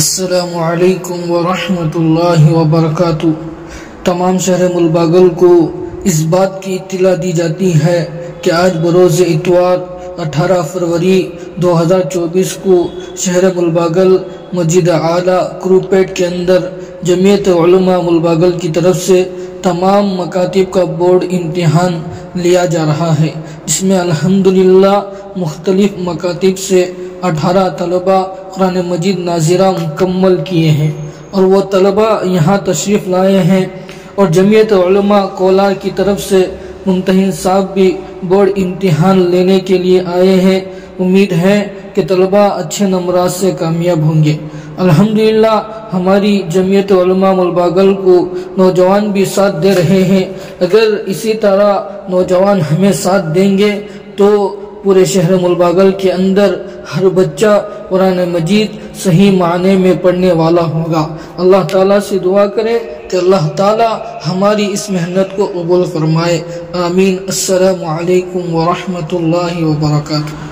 السلام علیکم ورحمۃ اللہ وبرکاتہ۔ تمام شہر ملباگل کو اس بات کی اطلاع دی جاتی ہے کہ آج بروز اتوار 18 فروری 2024 کو شہر ملباگل مسجد اعلیٰ کروپیٹ کے اندر جمعیت علماء ملباگل کی طرف سے تمام مکاتب کا بورڈ امتحان لیا جا رہا ہے، جس میں الحمدللہ مختلف مکاتب سے 18 طلبہ قرآن مجید ناظرہ مکمل کیے ہیں، اور وہ طلبہ یہاں تشریف لائے ہیں، اور جمعیت علماء کولار کی طرف سے ممتحن صاحب بھی بورڈ امتحان لینے کے لیے آئے ہیں۔ امید ہے کہ طلبہ اچھے نمبرات سے کامیاب ہوں گے۔ الحمدللہ ہماری جمعیت علماء ملباگل کو نوجوان بھی ساتھ دے رہے ہیں۔ اگر اسی طرح نوجوان ہمیں ساتھ دیں گے تو پورے شہر ملباگل کے اندر ہر بچہ قرآن مجید صحیح معنی میں پڑھنے والا ہوگا۔ اللہ تعالیٰ سے دعا کریں کہ اللہ تعالیٰ ہماری اس محنت کو قبول فرمائے، آمین۔ السلام علیکم ورحمۃ اللہ وبرکاتہ۔